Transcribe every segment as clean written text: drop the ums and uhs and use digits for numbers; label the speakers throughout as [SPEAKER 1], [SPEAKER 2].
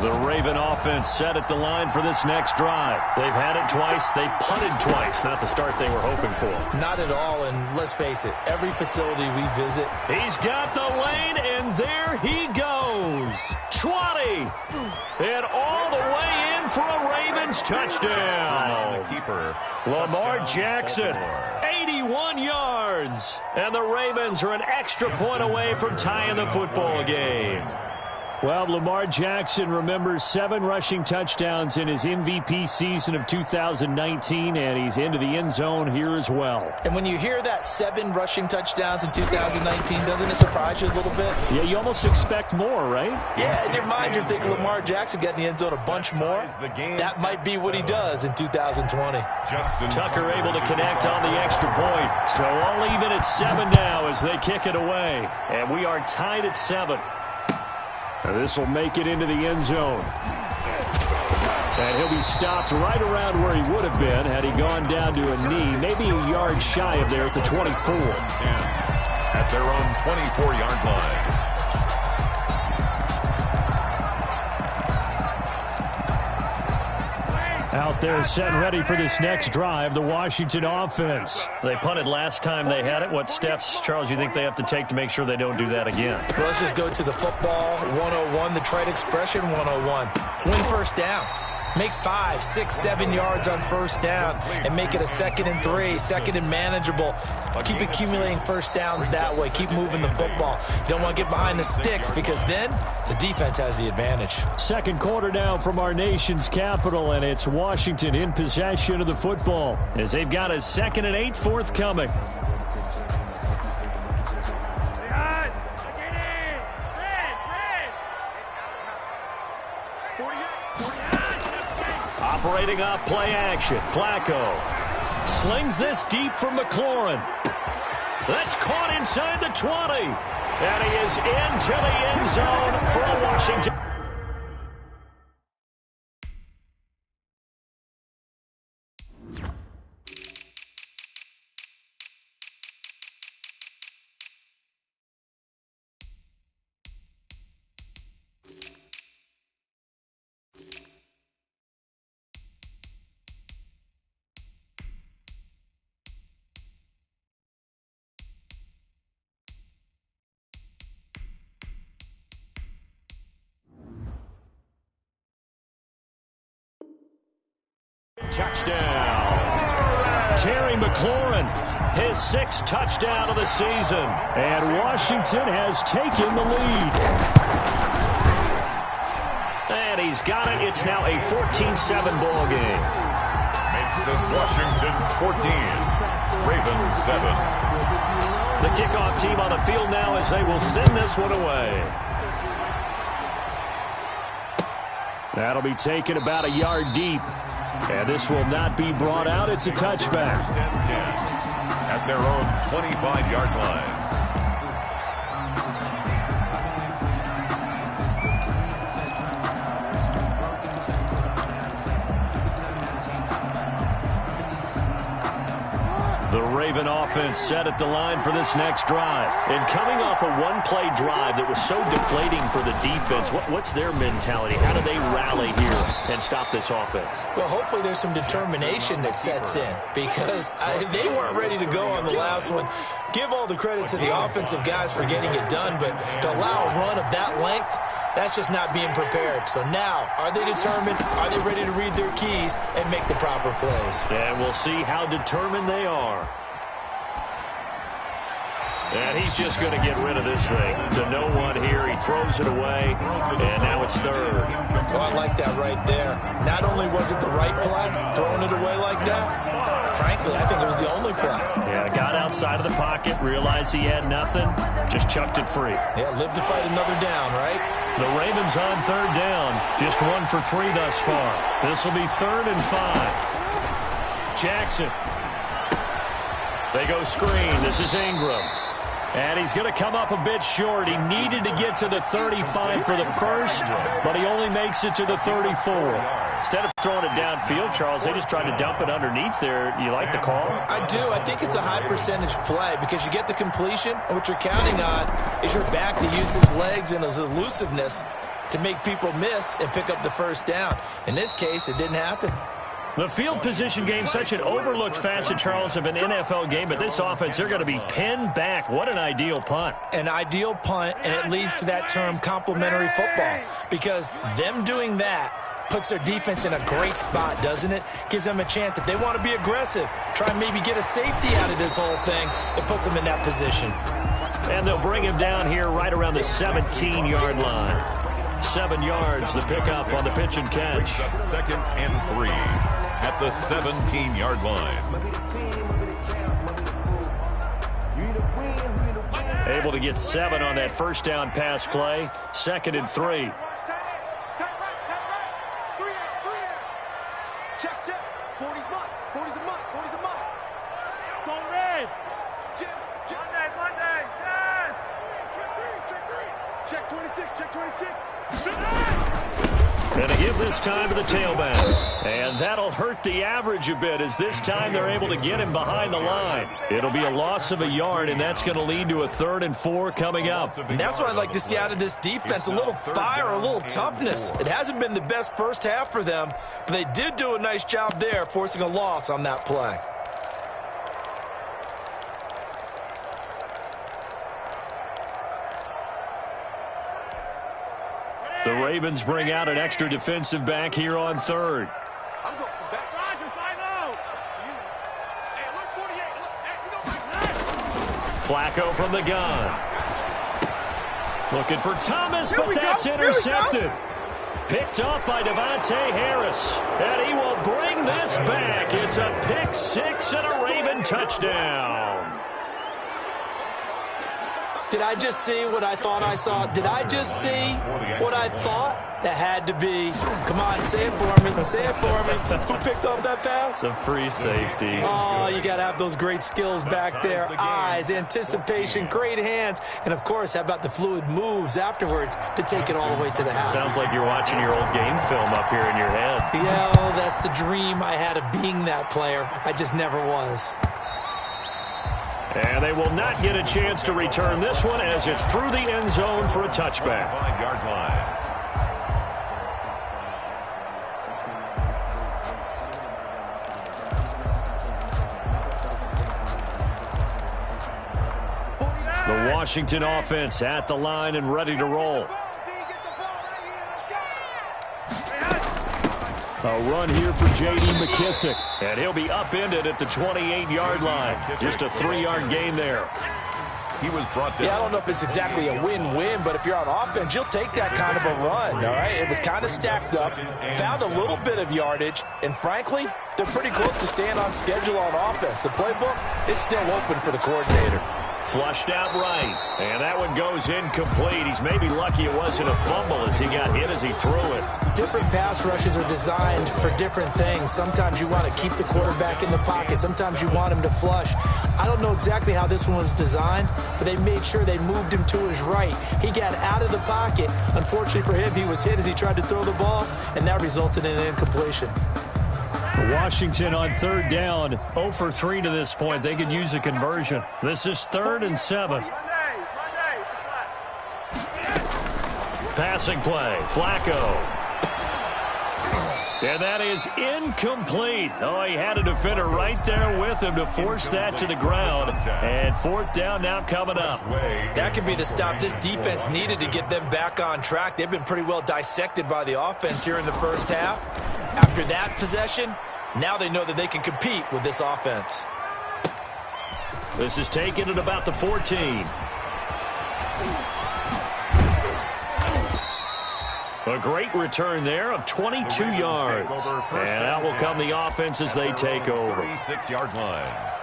[SPEAKER 1] The Raven offense set at the line for this next drive. They've had it twice. They've punted twice. Not the start they were hoping for.
[SPEAKER 2] Not at all, and let's face it, every facility we visit.
[SPEAKER 1] He's got the lane, and there he goes. 20. And all the way in for a Ravens touchdown. Lamar Jackson, 81 yards. And the Ravens are an extra point away from tying the football game. Well, Lamar Jackson remembers 7 rushing touchdowns in his MVP season of 2019, and he's into the end zone here as well.
[SPEAKER 2] And when you hear that 7 rushing touchdowns in 2019, doesn't it surprise you a little bit?
[SPEAKER 1] Yeah, you almost expect more, right?
[SPEAKER 2] Yeah, in your mind, you're thinking Lamar Jackson got in the end zone a bunch more. That might be what he does in 2020.
[SPEAKER 1] Tucker able to connect on the extra point. So all even at 7 now as they kick it away. And we are tied at 7. This will make it into the end zone. And he'll be stopped right around where he would have been had he gone down to a knee, maybe a yard shy of there at the 24.
[SPEAKER 3] At their own 24-yard line.
[SPEAKER 1] Out there set and ready for this next drive, the Washington offense. They punted last time they had it. What steps, Charles, you think they have to take to make sure they don't do that again?
[SPEAKER 2] Well, let's just go to the football 101, the trade expression 101. Win first down. Make 5, 6, 7 yards on first down and make it a 2nd and 3, 2nd and manageable. Keep accumulating first downs that way. Keep moving the football. You don't want to get behind the sticks because then the defense has the advantage.
[SPEAKER 1] Second quarter now from our nation's capital, and it's Washington in possession of the football as they've got a 2nd and 8 forthcoming. Operating off play action. Flacco slings this deep from McLaurin. That's caught inside the 20. And he is into the end zone for Washington. Touchdown. Terry McLaurin, his 6th touchdown of the season. And Washington has taken the lead. And he's got it. It's now a 14-7 ball game.
[SPEAKER 3] Makes this Washington 14, Ravens 7.
[SPEAKER 1] The kickoff team on the field now as they will send this one away. That'll be taken about a yard deep. And this will not be brought out. It's a touchback.
[SPEAKER 3] At their own 25-yard line.
[SPEAKER 1] The Raven offense set at the line for this next drive. And coming off a one-play drive that was so deflating for the defense, what's their mentality? How do they rally here and stop this offense?
[SPEAKER 2] Well, hopefully there's some determination that sets in because they weren't ready to go on the last one. Give all the credit to the offensive guys for getting it done, but to allow a run of that length, that's just not being prepared. So now, are they determined? Are they ready to read their keys and make the proper plays?
[SPEAKER 1] And we'll see how determined they are. And he's just going to get rid of this thing. To no one here. He throws it away, and now it's 3rd.
[SPEAKER 2] Oh, I like that right there. Not only was it the right play, throwing it away like that, frankly, I think it was the only play.
[SPEAKER 1] Yeah, got outside of the pocket, realized he had nothing, just chucked it free.
[SPEAKER 2] Yeah, live to fight another down, right?
[SPEAKER 1] The Ravens on 3rd down. Just 1 for 3 thus far. This will be 3rd and 5. Jackson. They go screen. This is Ingram. And he's going to come up a bit short. He needed to get to the 35 for the first, but he only makes it to the 34. Instead of throwing it downfield, Charles, they just tried to dump it underneath there. You like the call?
[SPEAKER 2] I do. I think it's a high-percentage play because you get the completion, and what you're counting on is your back to use his legs and his elusiveness to make people miss and pick up the first down. In this case, it didn't happen.
[SPEAKER 1] The field position game, such an overlooked facet, Charles, of an NFL game, but this offense, they're going to be pinned back. What an ideal punt.
[SPEAKER 2] An ideal punt, and it leads to that term complementary football, because them doing that puts their defense in a great spot, doesn't it? Gives them a chance. If they want to be aggressive, try and maybe get a safety out of this whole thing, it puts them in that position.
[SPEAKER 1] And they'll bring him down here right around the 17-yard line. 7 yards, the pickup on the pitch and catch.
[SPEAKER 3] 2nd and 3 at the 17-yard line.
[SPEAKER 1] Able to get 7 on that first down pass play. 2nd and 3. And to give this time to the tailback. And that'll hurt the average a bit, as this time they're able to get him behind the line. It'll be a loss of a yard, and that's going to lead to a 3rd and 4 coming up.
[SPEAKER 2] And that's what I'd like to see out of this defense, a little fire, a little toughness. It hasn't been the best first half for them, but they did do a nice job there, forcing a loss on that play.
[SPEAKER 1] The Ravens bring out an extra defensive back here on 3rd. Flacco from the gun. Looking for Thomas, but that's intercepted. Picked up by Devontae Harris. And he will bring this back. It's a pick 6 and a Raven touchdown.
[SPEAKER 2] Did I just see what I thought I saw? Did I just see what I thought? That had to be. Come on, say it for me. Say it for me. Who picked up that pass?
[SPEAKER 1] The free safety.
[SPEAKER 2] Oh, you got to have those great skills back there. Eyes, anticipation, great hands. And, of course, how about the fluid moves afterwards to take it all the way to the house?
[SPEAKER 1] Sounds like you're watching your old game film up here in your head.
[SPEAKER 2] Yeah, oh, that's the dream I had of being that player. I just never was.
[SPEAKER 1] And they will not get a chance to return this one, as it's through the end zone for a touchback.
[SPEAKER 3] 5-yard line.
[SPEAKER 1] The Washington offense at the line and ready to roll. A run here for J.D. McKissick. And he'll be upended at the 28-yard line. Just a 3-yard gain there.
[SPEAKER 3] He was brought down.
[SPEAKER 2] Yeah, I don't know if it's exactly a win-win, but if you're on offense, you'll take that kind of a run, all right? It was kind of stacked up, found a little bit of yardage, and frankly, they're pretty close to staying on schedule on offense. The playbook is still open for the coordinator.
[SPEAKER 1] Flushed out right, and that one goes incomplete. He's maybe lucky it wasn't a fumble as he got hit as he threw it.
[SPEAKER 2] Different pass rushes are designed for different things. Sometimes you want to keep the quarterback in the pocket. Sometimes you want him to flush. I don't know exactly how this one was designed, but they made sure they moved him to his right. He got out of the pocket. Unfortunately for him, he was hit as he tried to throw the ball, and that resulted in an incompletion.
[SPEAKER 1] Washington on 3rd down, 0 for 3 to this point. They could use a conversion. This is 3rd and 7. Passing play, Flacco. And that is incomplete. Oh, he had a defender right there with him to force that to the ground. And 4th down now coming up.
[SPEAKER 2] That could be the stop this defense needed to get them back on track. They've been pretty well dissected by the offense here in the first half. After that possession, now they know that they can compete with this offense.
[SPEAKER 1] This is taken at about the 14. A great return there of 22 yards. And out will come the offense as they take over.
[SPEAKER 3] 36-yard line.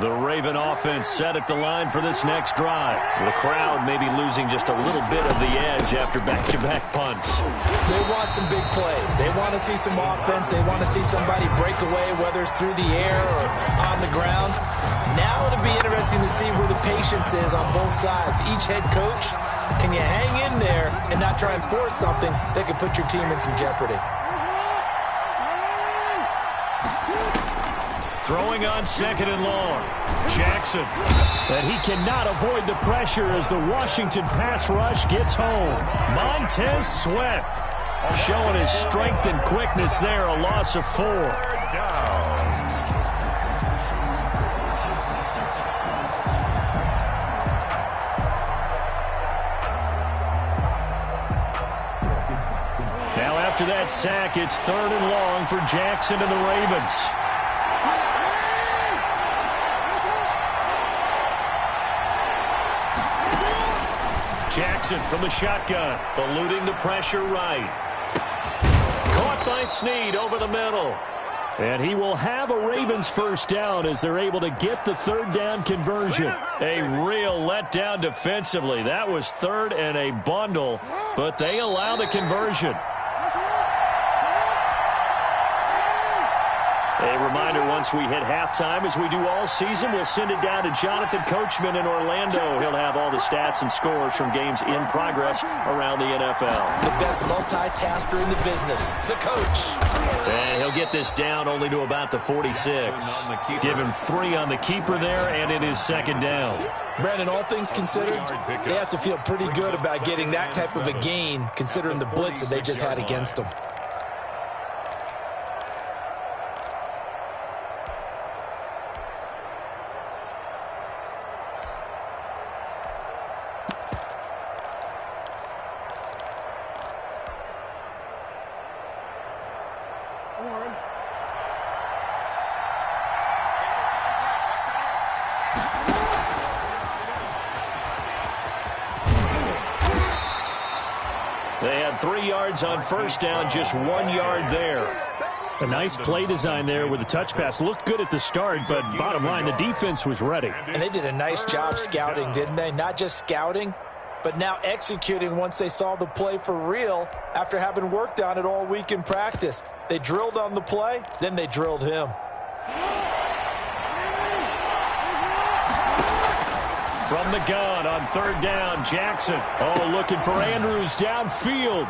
[SPEAKER 1] The Raven offense set at the line for this next drive. The crowd may be losing just a little bit of the edge after back-to-back punts.
[SPEAKER 2] They want some big plays. They want to see some offense. They want to see somebody break away, whether it's through the air or on the ground. Now it'll be interesting to see where the patience is on both sides. Each head coach, can you hang in there and not try and force something that could put your team in some jeopardy?
[SPEAKER 1] Throwing on 2nd and long. Jackson. And he cannot avoid the pressure as the Washington pass rush gets home. Montez Sweat showing his strength and quickness there. A loss of 4. Now after that sack, it's 3rd and long for Jackson and the Ravens. Jackson from the shotgun, eluding the pressure right. Caught by Snead over the middle. And he will have a Ravens first down as they're able to get the 3rd down conversion. A real letdown defensively. That was 3rd and a bundle, but they allow the conversion. A reminder, once we hit halftime, as we do all season, we'll send it down to Jonathan Coachman in Orlando. He'll have all the stats and scores from games in progress around the NFL.
[SPEAKER 2] The best multitasker in the business, the coach.
[SPEAKER 1] And he'll get this down only to about the 46. Give him 3 on the keeper there, and it is 2nd down.
[SPEAKER 2] Brandon, all things considered, they have to feel pretty good about getting that type of a gain, considering the blitz that they just had against them.
[SPEAKER 1] They had 3 yards on first down, just 1 yard there. A nice play design there with the touch pass. Looked good at the start, but bottom line, the defense was ready.
[SPEAKER 2] And they did a nice job scouting, didn't they? Not just scouting, but now executing once they saw the play for real after having worked on it all week in practice. They drilled on the play, then they drilled him.
[SPEAKER 1] From the gun on 3rd down, Jackson. Oh, looking for Andrews downfield.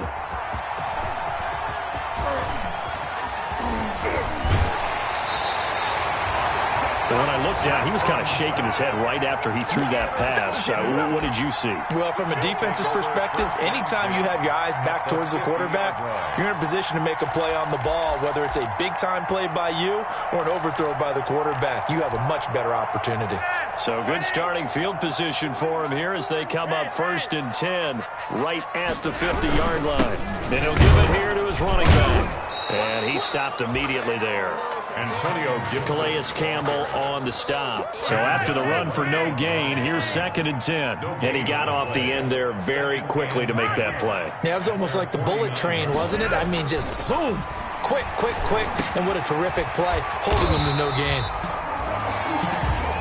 [SPEAKER 1] When I looked down, he was kind of shaking his head right after he threw that pass. What did you see?
[SPEAKER 2] Well, from a defense's perspective, anytime you have your eyes back towards the quarterback, you're in a position to make a play on the ball, whether it's a big-time play by you or an overthrow by the quarterback. You have a much better opportunity.
[SPEAKER 1] So good starting field position for him here as they come up 1st and 10 right at the 50-yard line. And he'll give it here to his running back. And he stopped immediately there.
[SPEAKER 3] Antonio
[SPEAKER 1] Calais Campbell on the stop. So after the run for no gain, here's 2nd and 10. And he got off the end there very quickly to make that play.
[SPEAKER 2] Yeah, it was almost like the bullet train, wasn't it? I mean, just zoom. Quick, quick, quick. And what a terrific play, holding him to no gain.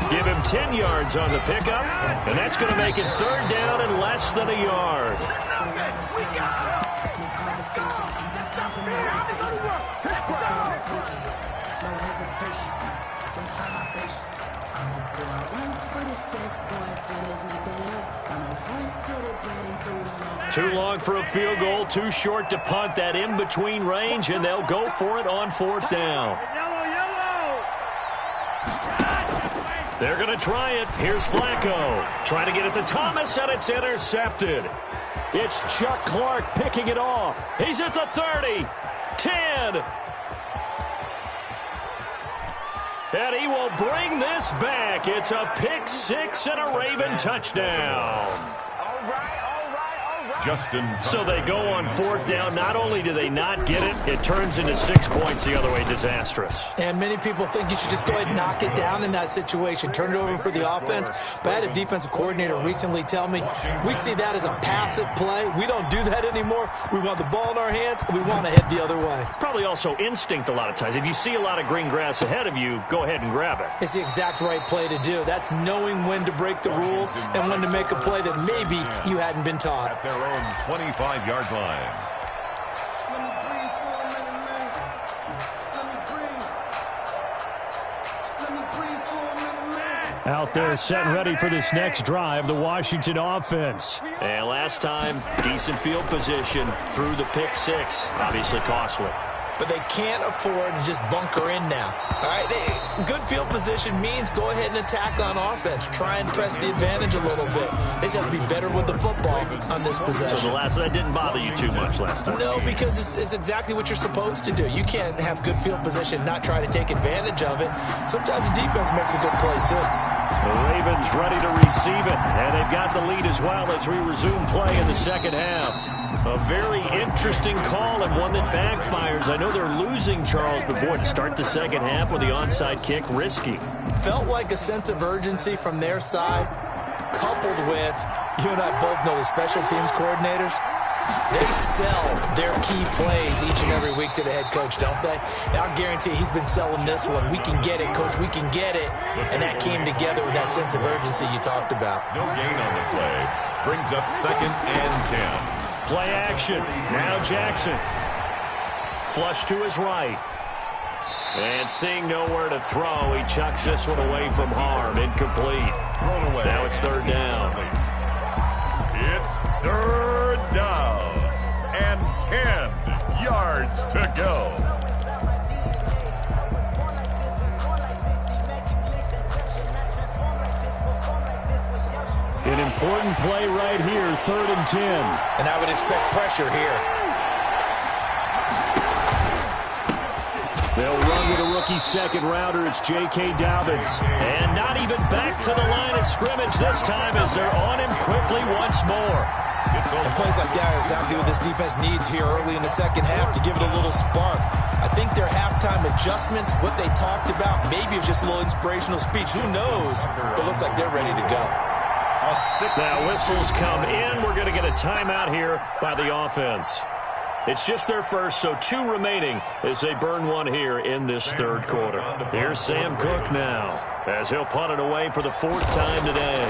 [SPEAKER 1] Give him 10 yards on the pickup, and that's going to make it 3rd down and less than a yard. Too long for a field goal, too short to punt. That in-between range, and they'll go for it on 4th down. They're going to try it. Here's Flacco. Trying to get it to Thomas, and it's intercepted. It's Chuck Clark picking it off. He's at the 30, 10. And he will bring this back. It's a pick 6 and a Raven touchdown. So they go on 4th down. Not only do they not get it, it turns into 6 points the other way. Disastrous.
[SPEAKER 2] And many people think you should just go ahead and knock it down in that situation. Turn it over for the offense. But I had a defensive coordinator recently tell me, we see that as a passive play. We don't do that anymore. We want the ball in our hands, and we want to head the other way.
[SPEAKER 1] It's probably also instinct a lot of times. If you see a lot of green grass ahead of you, go ahead and grab it.
[SPEAKER 2] It's the exact right play to do. That's knowing when to break the rules and when to make a play that maybe you hadn't been taught.
[SPEAKER 3] 25-yard line.
[SPEAKER 1] Out there set and ready for this next drive, the Washington offense. And last time, decent field position through the pick 6. Obviously costly.
[SPEAKER 2] but they can't afford to just bunker in now. All right, good field position means go ahead and attack on offense. Try and press the advantage a little bit. They just have to be better with the football on this possession.
[SPEAKER 1] So that didn't bother you too much last time?
[SPEAKER 2] No, because it's exactly what you're supposed to do. You can't have good field position, not try to take advantage of it. Sometimes the defense makes a good play, too.
[SPEAKER 1] The Ravens ready to receive it, and they've got the lead as well as we resume play in the second half. A very interesting call and one that backfires. I know they're losing, Charles, but boy, to start the second half with the onside kick, risky.
[SPEAKER 2] Felt like a sense of urgency from their side, coupled with, you and I both know the special teams coordinators. They sell their key plays each and every week to the head coach, don't they? And I'll guarantee he's been selling this one. We can get it, coach, we can get it. And that came together with that sense of urgency you talked about.
[SPEAKER 3] No gain on the play. Brings up 2nd and 10.
[SPEAKER 1] Play action. Now Jackson. Flush to his right. And seeing nowhere to throw, he chucks this one away from harm. Incomplete.
[SPEAKER 3] Thrown away.
[SPEAKER 1] Now it's 3rd down.
[SPEAKER 3] It's 3rd down. And 10 yards to go.
[SPEAKER 1] An important play right here, 3rd and 10.
[SPEAKER 2] And I would expect pressure here.
[SPEAKER 1] They'll run with a rookie second rounder. It's J.K. Dobbins. And not even back to the line of scrimmage this time as they're on him quickly once more.
[SPEAKER 2] And plays like that are exactly what this defense needs here early in the second half to give it a little spark. I think their halftime adjustments, what they talked about, maybe it was just a little inspirational speech. Who knows? But it looks like they're ready to go.
[SPEAKER 1] Now whistles come in. We're going to get a timeout here by the offense. It's just their first, so 2 remaining as they burn one here in this 3rd quarter. Here's Sam Cook now as he'll punt it away for the 4th time today.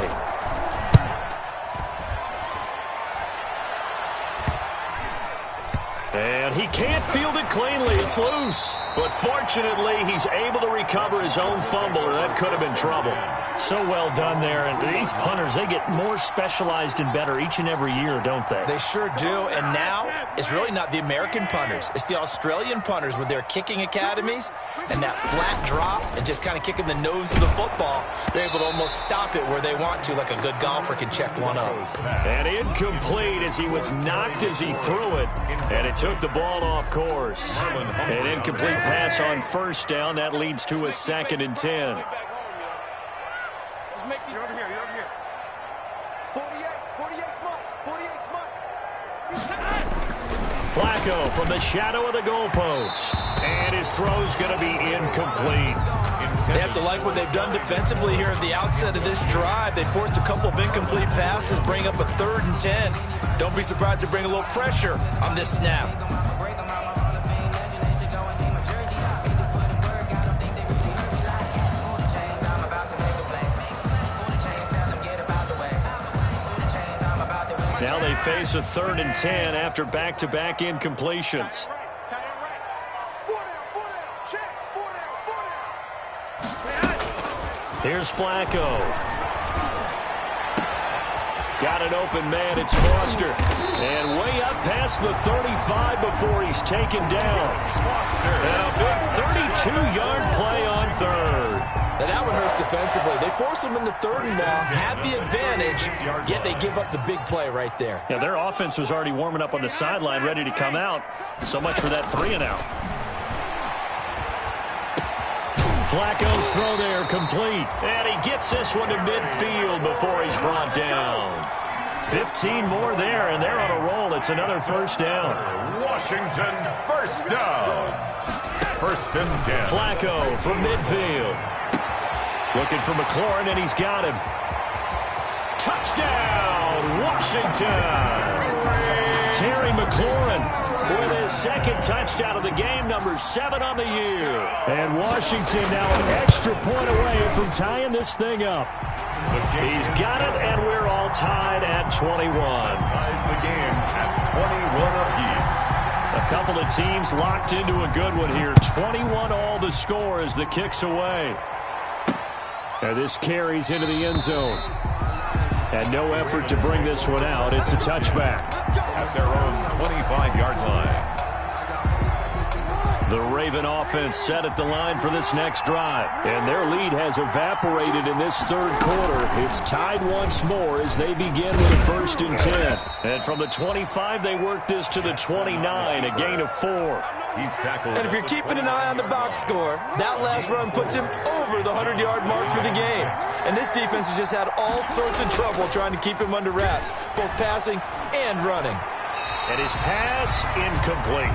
[SPEAKER 1] And he can't field it cleanly. It's loose. But fortunately, he's able to recover his own fumble, or that could have been trouble. So well done there. And these punters, they get more specialized and better each and every year, don't they?
[SPEAKER 2] They sure do. And now, it's really not the American punters. It's the Australian punters with their kicking academies and that flat drop and just kind of kicking the nose of the football. They're able to almost stop it where they want to, like a good golfer can check one up.
[SPEAKER 1] And incomplete as he was knocked as he threw it. And it took the ball off course. An incomplete pass on 1st down. That leads to a 2nd and 10.
[SPEAKER 4] You're over here. 48
[SPEAKER 1] Flacco from the shadow of the goalpost. And his throw's going to be incomplete.
[SPEAKER 2] They have to like what they've done defensively here at the outset of this drive. They forced a couple of incomplete passes, bring up a 3rd and 10. Don't be surprised to bring a little pressure on this snap.
[SPEAKER 1] Now they face a 3rd and 10 after back-to-back incompletions. Here's Flacco. Got an open man. It's Foster. And way up past the 35 before he's taken down. And a big 32-yard play on 3rd.
[SPEAKER 2] Now that one hurts defensively. They force them into 3rd and long, had the advantage, yet they give up the big play right there.
[SPEAKER 1] Yeah, their offense was already warming up on the sideline, ready to come out. So much for that 3-and-out. Flacco's throw there, complete. And he gets this one to midfield before he's brought down. 15 more there, and they're on a roll. It's another 1st down.
[SPEAKER 3] Washington, 1st down. 1st and 10.
[SPEAKER 1] Flacco from midfield. Looking for McLaurin, and he's got him. Touchdown, Washington. Terry McLaurin with his 2nd touchdown of the game, number 7 on the year. And Washington now an extra point away from tying this thing up. He's got it, and we're all tied at 21.
[SPEAKER 3] Ties the game at 21 apiece.
[SPEAKER 1] A couple of teams locked into a good one here. 21 all the score as the kick's away. And this carries into the end zone. And no effort to bring this one out. It's a touchback.
[SPEAKER 3] At their own 25-yard line.
[SPEAKER 1] The Raven offense set at the line for this next drive. And their lead has evaporated in this third quarter. It's tied once more as they begin with a 1st and 10. And from the 25, they work this to the 29, a gain of 4.
[SPEAKER 3] He's tackled.
[SPEAKER 2] And if you're keeping an eye on the box score, that last run puts him over the 100-yard mark for the game. And this defense has just had all sorts of trouble trying to keep him under wraps, both passing and running.
[SPEAKER 1] And his pass incomplete.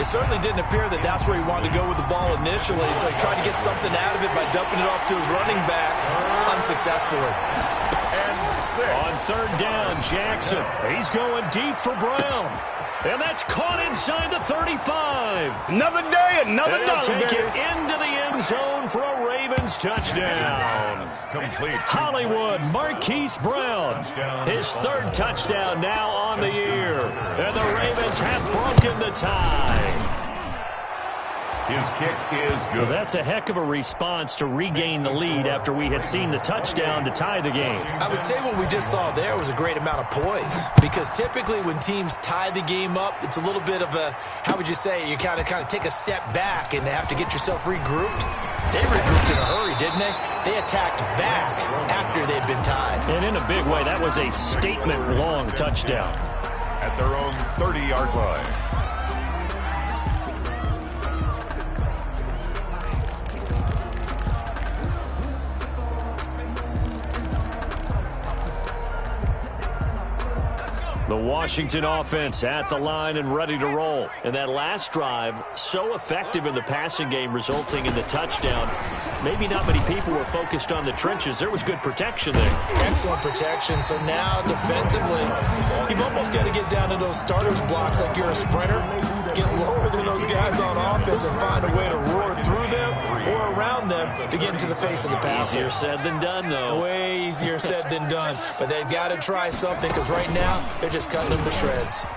[SPEAKER 2] It certainly didn't appear that that's where he wanted to go with the ball initially, so he tried to get something out of it by dumping it off to his running back unsuccessfully.
[SPEAKER 3] And 6.
[SPEAKER 1] On 3rd down, Jackson. He's going deep for Brown. And that's caught inside the 35.
[SPEAKER 4] Another day, another
[SPEAKER 1] They'll
[SPEAKER 4] dollar,
[SPEAKER 1] take
[SPEAKER 4] baby.
[SPEAKER 1] it into the end zone for a Ravens touchdown.
[SPEAKER 3] Complete.
[SPEAKER 1] Hollywood Marquise Brown. His 3rd touchdown now on the year. And the Ravens have broken the tie.
[SPEAKER 3] His kick is good.
[SPEAKER 1] Well, that's a heck of a response to regain the lead after we had seen the touchdown to tie the game.
[SPEAKER 2] I would say what we just saw there was a great amount of poise, because typically when teams tie the game up, it's a little bit of a, how would you say, you kind of take a step back and have to get yourself regrouped. They regrouped in a hurry, didn't they? They attacked back after they'd been tied.
[SPEAKER 1] And in a big way, that was a statement-long touchdown.
[SPEAKER 3] At their own 30-yard line.
[SPEAKER 1] The Washington offense at the line and ready to roll. And that last drive, so effective in the passing game, resulting in the touchdown. Maybe not many people were focused on the trenches. There was good protection there.
[SPEAKER 2] Excellent protection. So now defensively, you've almost got to get down to those starters blocks like you're a sprinter. Get lower than those guys on offense and find a way to roar through them or around them to get into the face of the passer.
[SPEAKER 1] Easier said than done, though.
[SPEAKER 2] Way easier said than done. But they've got to try something, because right now they're just cutting them to shreds.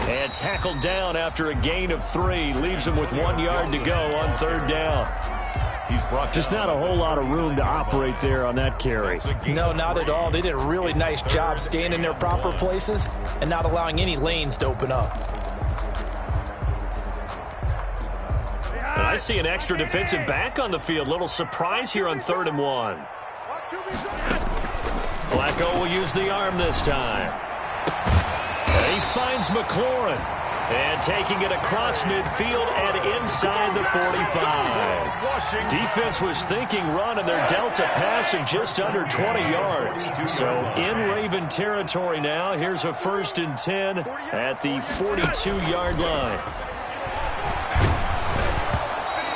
[SPEAKER 1] And tackled down after a gain of 3. Leaves him with 1 yard to go on 3rd down.
[SPEAKER 3] He's brought
[SPEAKER 1] Just not a whole lot of room to operate there on that carry.
[SPEAKER 2] No, not at all. They did a really nice job staying in their proper places and not allowing any lanes to open up.
[SPEAKER 1] And I see an extra defensive back on the field. Little surprise here on 3rd and 1. Flacco will use the arm this time. And he finds McLaurin. And taking it across midfield and inside the 45. Defense was thinking run, and they're dealt a pass of just under 20 yards. So in Raven territory now. Here's a 1st and 10 at the 42-yard line.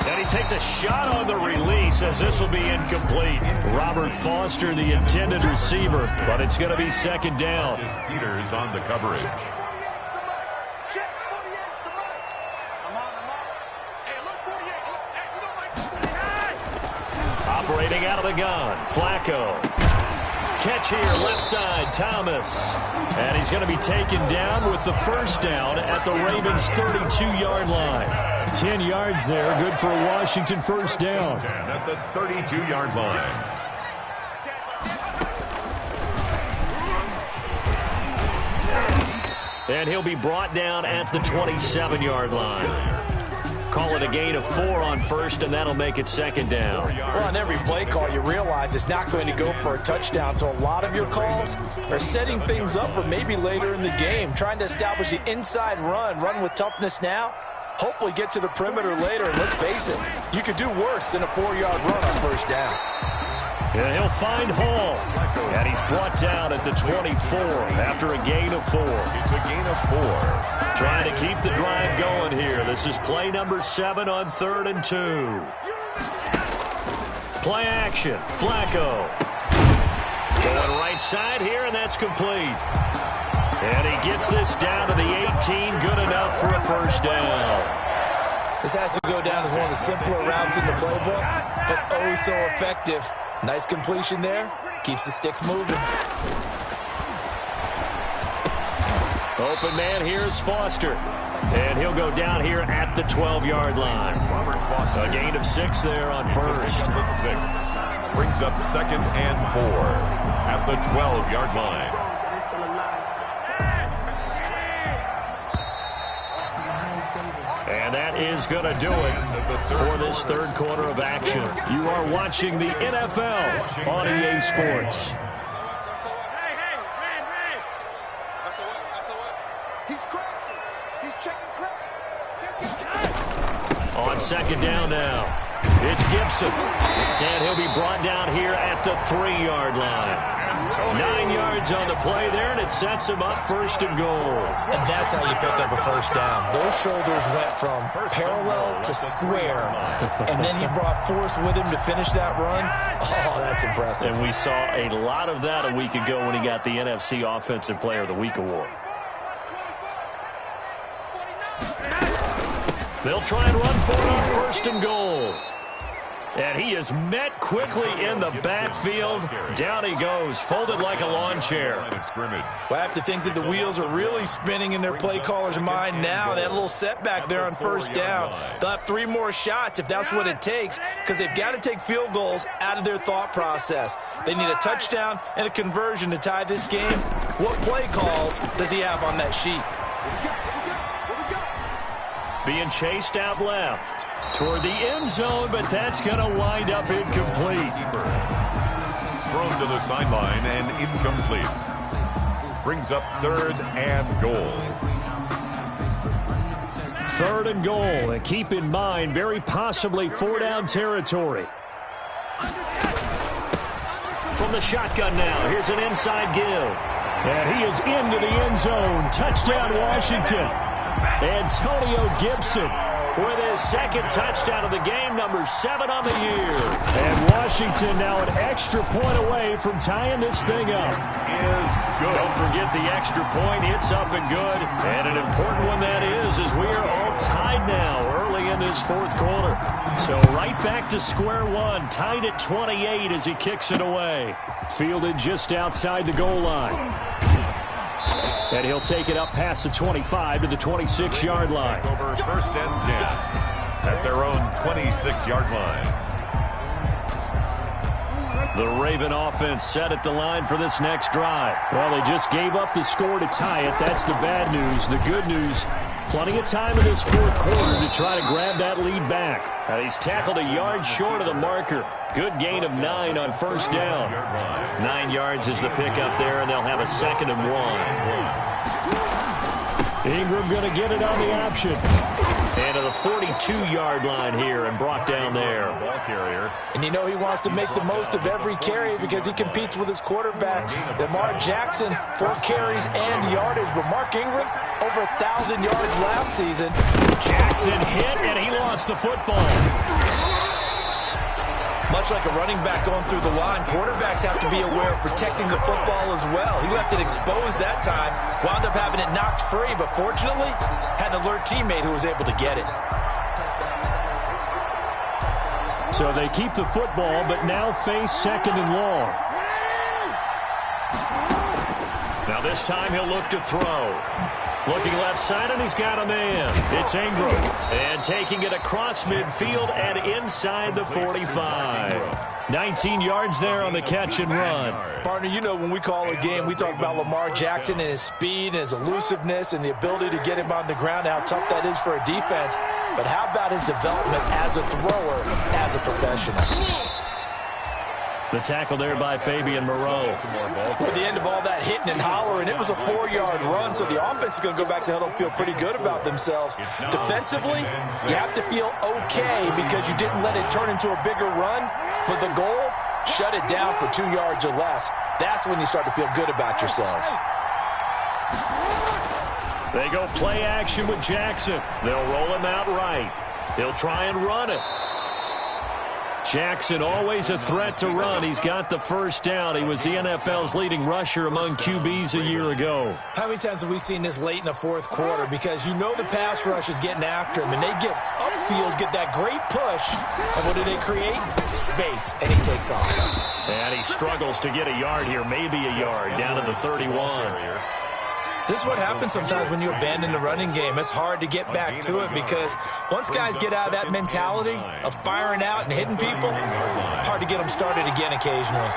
[SPEAKER 1] And he takes a shot on the release, as this will be incomplete. Robert Foster, the intended receiver, but it's going to be 2nd down.
[SPEAKER 3] Peters on the coverage.
[SPEAKER 1] Operating out of the gun, Flacco. Catch here, left side, Thomas. And he's going to be taken down with the 1st down at the Ravens' 32-yard line. 10 yards there, good for a Washington 1st down.
[SPEAKER 3] At the 32-yard line.
[SPEAKER 1] And he'll be brought down at the 27-yard line. Call it a gain of 4 on 1st, and that'll make it 2nd down.
[SPEAKER 2] Well, on every play call, you realize it's not going to go for a touchdown. So a lot of your calls are setting things up for maybe later in the game, trying to establish the inside run with toughness now, hopefully get to the perimeter later. And let's face it, you could do worse than a 4-yard run on 1st down.
[SPEAKER 1] And he'll find Hall. And he's brought down at the 24 after a gain of 4.
[SPEAKER 3] It's a gain of 4.
[SPEAKER 1] Trying to keep the drive going here. This is play number 7 on 3rd and 2. Play action. Flacco. Going right side here, and that's complete. And he gets this down to the 18. Good enough for a 1st down.
[SPEAKER 2] This has to go down as one of the simpler routes in the playbook, but oh so effective. Nice completion there. Keeps the sticks moving.
[SPEAKER 1] Open man, here's Foster. And he'll go down here at the 12-yard line. A gain of 6 there on 1st.
[SPEAKER 3] Brings up 2nd and 4 at the 12-yard line.
[SPEAKER 1] is going to do it for this third quarter of action. You are watching the NFL on EA Sports. On second down now, it's Gibson. And he'll be brought down here at the 3-yard line. 9 yards on the play there, and it sets him up first and goal.
[SPEAKER 2] And that's how you pick up a first down. Those shoulders went from parallel to square, and then he brought force with him to finish that run. Oh, that's impressive.
[SPEAKER 1] And we saw a lot of that a week ago when he got the NFC Offensive Player of the Week award. They'll try and run for it on first and goal. And he is met quickly in the backfield. Down he goes, folded like a lawn chair.
[SPEAKER 2] Well, I have to think that the wheels are really spinning in their play caller's mind now. They had a little setback there on first down. They'll have 3 more shots if that's what it takes, because they've got to take field goals out of their thought process. They need a touchdown and a conversion to tie this game. What play calls does he have on that sheet?
[SPEAKER 1] Being chased out left toward the end zone, but that's going to wind up incomplete.
[SPEAKER 3] Thrown to the sideline and incomplete. Brings up 3rd and goal.
[SPEAKER 1] 3rd and goal, and keep in mind, very possibly 4-down territory. From the shotgun now, here's an inside give. And he is into the end zone. Touchdown, Washington. Antonio Gibson with his 2nd touchdown of the game, number 7 on the year. And Washington now an extra point away from tying this thing up. Don't forget the extra point. It's up and good. And an important one that is, as we are all tied now early in this 4th quarter. So right back to square one, tied at 28 as he kicks it away. Fielded just outside the goal line. And he'll take it up past the 25 to the 26-yard line.
[SPEAKER 3] Over 1st and 10 at their own 26-yard line.
[SPEAKER 1] The Raven offense set at the line for this next drive. Well, they just gave up the score to tie it. That's the bad news. The good news, plenty of time in this 4th quarter to try to grab that lead back. Now, he's tackled a yard short of the marker. Good gain of 9 on first down. 9 yards is the pickup there, and they'll have a 2nd and 1. Ingram going to get it on the option. And to the 42-yard line here and brought down there.
[SPEAKER 2] And you know he wants to make the most of every carry because he competes with his quarterback. Lamar Jackson, 4 carries and yardage. But Mark Ingram, over 1,000 yards last season.
[SPEAKER 1] Jackson hit, and he lost the football.
[SPEAKER 2] Much like a running back going through the line, quarterbacks have to be aware of protecting the football as well. He left it exposed that time, wound up having it knocked free, but fortunately, had an alert teammate who was able to get it.
[SPEAKER 1] So they keep the football, but now face 2nd and long. Now this time he'll look to throw. Looking left side, and he's got a man. It's Ingram. And taking it across midfield and inside the 45. 19 yards there on the catch and run.
[SPEAKER 2] Partner, you know when we call a game, we talk about Lamar Jackson and his speed and his elusiveness and the ability to get him on the ground, how tough that is for a defense. But how about his development as a thrower, as a professional?
[SPEAKER 1] The tackle there by Fabian Moreau.
[SPEAKER 2] At the end of all that hitting and hollering, it was a 4-yard run, so the offense is going to go back to huddle and feel pretty good about themselves. Defensively, you have to feel okay because you didn't let it turn into a bigger run, but the goal, shut it down for 2 yards or less. That's when you start to feel good about yourselves.
[SPEAKER 1] They go play action with Jackson. They'll roll him out right. He'll try and run it. Jackson, always a threat to run. He's got the first down. He was the NFL's leading rusher among QBs a year ago.
[SPEAKER 2] How many times have we seen this late in the 4th quarter? Because you know the pass rush is getting after him, and they get upfield, get that great push, and what do they create? Space, and he takes off.
[SPEAKER 1] And he struggles to get a yard here, maybe a yard, down to the 31.
[SPEAKER 2] This is what happens sometimes when you abandon the running game. It's hard to get back to it because once guys get out of that mentality of firing out and hitting people, hard to get them started again occasionally.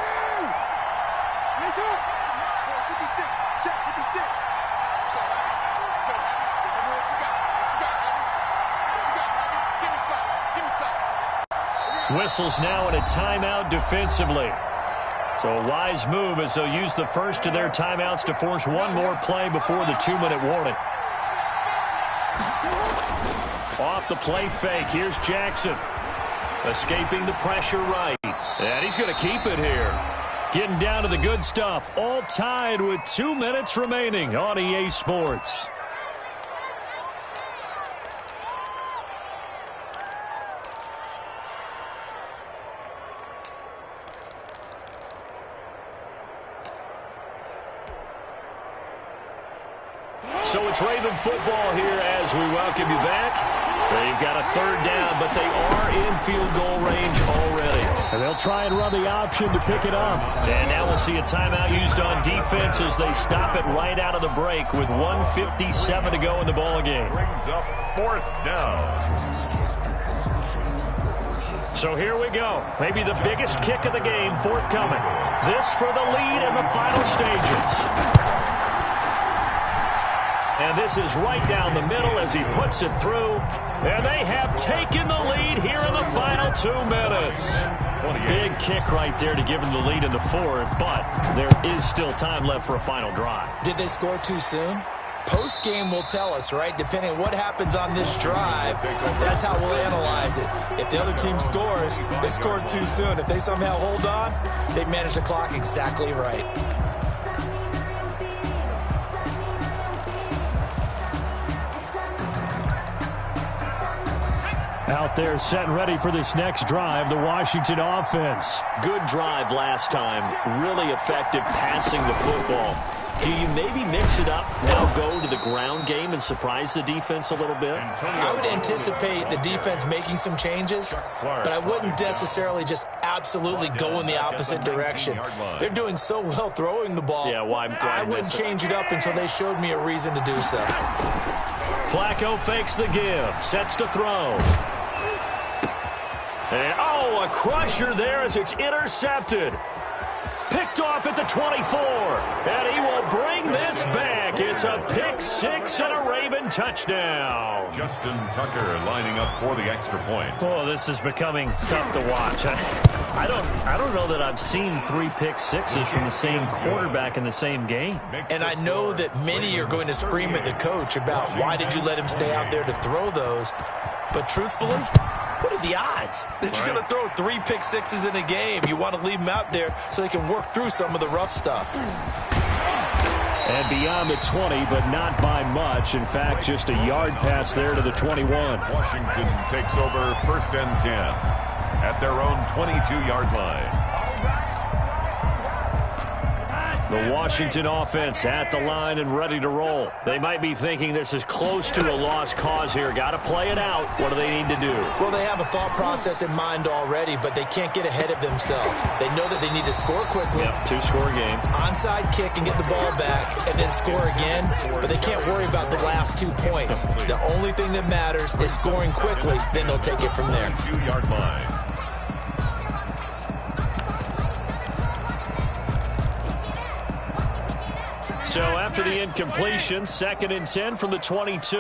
[SPEAKER 1] Whistles now in a timeout defensively. So a wise move as they'll use the first of their timeouts to force one more play before the 2-minute warning. Off the play fake, here's Jackson. Escaping the pressure right. And he's going to keep it here. Getting down to the good stuff. All tied with 2 minutes remaining on EA Sports. So it's Raven football here as we welcome you back. They've got a third down, but they are in field goal range already.
[SPEAKER 4] And they'll try and run the option to pick it up.
[SPEAKER 1] And now we'll see a timeout used on defense as they stop it right out of the break with 1:57 to go in the ball game.
[SPEAKER 3] Brings up fourth down.
[SPEAKER 1] So here we go. Maybe the biggest kick of the game forthcoming. This for the lead in the final stages. And this is right down the middle as he puts it through. And they have taken the lead here in the final 2 minutes. Big kick right there to give them the lead in the fourth, but there is still time left for a final drive.
[SPEAKER 2] Did they score too soon? Post-game will tell us, right? Depending on what happens on this drive, that's how we'll analyze it. If the other team scores, they scored too soon. If they somehow hold on, they manage the clock exactly right.
[SPEAKER 4] Out there set and ready for this next drive, the Washington offense.
[SPEAKER 1] Good drive last time. Really effective passing the football. Do you maybe mix it up, now go to the ground game and surprise the defense a little bit?
[SPEAKER 2] I would anticipate the defense making some changes, but I wouldn't necessarily just absolutely go in the opposite direction. They're doing so well throwing the ball.
[SPEAKER 1] Yeah, why
[SPEAKER 2] I wouldn't change it up until they showed me a reason to do so.
[SPEAKER 1] Flacco fakes the give, sets to throw. And, oh, a crusher there as it's intercepted. Picked off at the 24. And he will bring this back. It's a pick six and a Raven touchdown.
[SPEAKER 3] Justin Tucker lining up for the extra point.
[SPEAKER 1] Oh, this is becoming tough to watch. I don't know that I've seen 3 pick sixes from the same quarterback in the same game.
[SPEAKER 2] And I know that many are going to scream at the coach about why did you let him stay out there to throw those. But truthfully, what are the odds that you're going to throw 3 pick sixes in a game? You want to leave them out there so they can work through some of the rough stuff.
[SPEAKER 1] And beyond the 20, but not by much. In fact, just a yard pass there to the 21.
[SPEAKER 3] Washington takes over 1st and 10 at their own 22-yard line.
[SPEAKER 1] The Washington offense at the line and ready to roll. They might be thinking this is close to a lost cause here. Got to play it out. What do they need to do?
[SPEAKER 2] Well, they have a thought process in mind already, but they can't get ahead of themselves. They know that they need to score quickly.
[SPEAKER 1] Yep, 2-score game.
[SPEAKER 2] Onside kick and get the ball back and then score again, but they can't worry about the last 2 points. The only thing that matters is scoring quickly, then they'll take it from there.
[SPEAKER 3] 2-yard line.
[SPEAKER 1] So after the incompletion, 2nd and 10 from the 22.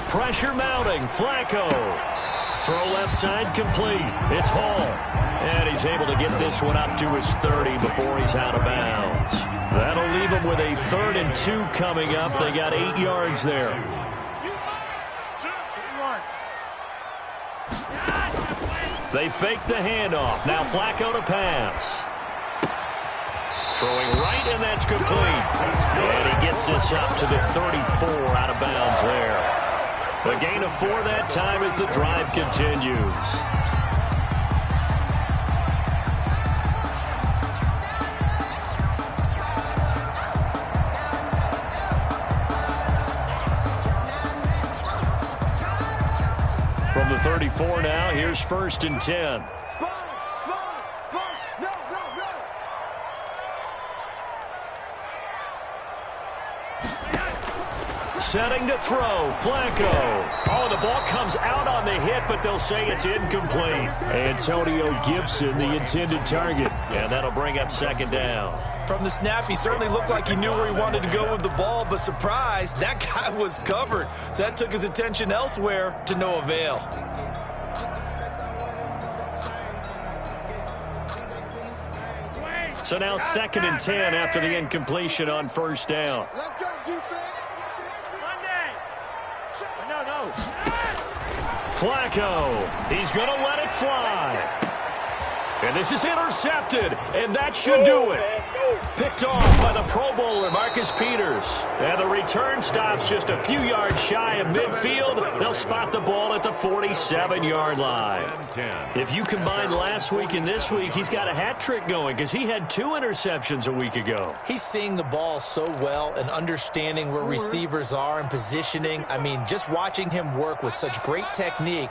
[SPEAKER 1] Pressure mounting. Flacco. Throw left side complete. It's Hall. And he's able to get this one up to his 30 before he's out of bounds. That'll leave him with a 3rd and 2 coming up. They got 8 yards there. They fake the handoff. Now Flacco to pass. Throwing right, and that's complete. And he gets this up to the 34 out of bounds there. A gain of 4 that time as the drive continues. From the 34 now, here's 1st and 10. Setting to throw, Flacco. Oh, the ball comes out on the hit, but they'll say it's incomplete.
[SPEAKER 4] Antonio Gibson, the intended target.
[SPEAKER 1] And that'll bring up 2nd down.
[SPEAKER 2] From the snap, he certainly looked like he knew where he wanted to go with the ball, but surprise, that guy was covered. So that took his attention elsewhere to no avail.
[SPEAKER 1] So now 2nd and 10 after the incompletion on first down.
[SPEAKER 5] Let's go, defense. Monday. No.
[SPEAKER 1] Flacco, he's going to let it fly. And this is intercepted, and that should do it. Picked off by the Pro Bowler, Marcus Peters. And the return stops just a few yards shy of midfield. They'll spot the ball at the 47-yard line. If you combine last week and this week, he's got a hat trick going because he had 2 interceptions a week ago.
[SPEAKER 2] He's seeing the ball so well and understanding where receivers are and positioning. I mean, just watching him work with such great technique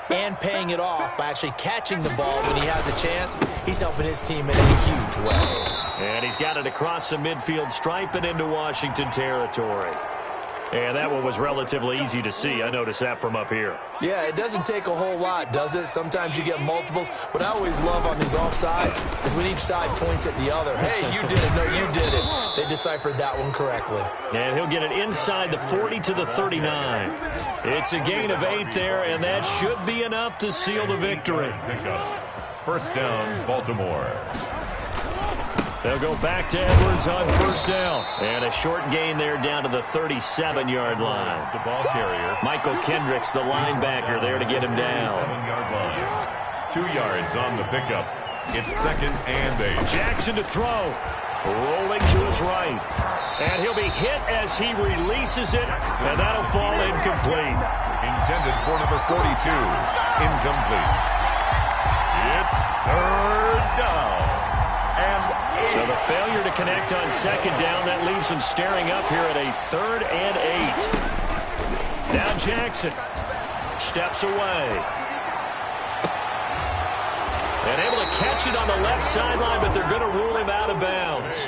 [SPEAKER 2] and paying it off by actually catching the ball when he has a chance, he's helping his team in a huge way.
[SPEAKER 1] And he's got it across the midfield stripe and into Washington territory. And that one was relatively easy to see. I noticed that from up here.
[SPEAKER 2] Yeah, it doesn't take a whole lot, does it? Sometimes you get multiples. What I always love on these offsides is when each side points at the other. Hey, you did it. No, you did it. They deciphered that one correctly.
[SPEAKER 1] And he'll get it inside the 40 to the 39. It's a gain of 8 there, and that should be enough to seal the victory.
[SPEAKER 3] First down, Baltimore.
[SPEAKER 1] They'll go back to Edwards on first down. And a short gain there down to the 37-yard line.
[SPEAKER 3] The ball carrier.
[SPEAKER 1] Michael Kendricks, the linebacker, there to get him down.
[SPEAKER 3] 7-yard line. 2 yards on the pickup. It's 2nd and 8.
[SPEAKER 1] Jackson to throw. Rolling to his right. And he'll be hit as he releases it. And that'll fall incomplete.
[SPEAKER 3] Intended for number 42. Incomplete. It's 3rd down.
[SPEAKER 1] So the failure to connect on 2nd down, that leaves him staring up here at a 3rd and 8. Now Jackson steps away. And able to catch it on the left sideline, but they're going to rule him out of bounds.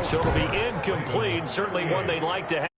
[SPEAKER 1] So it'll be incomplete, certainly one they'd like to have.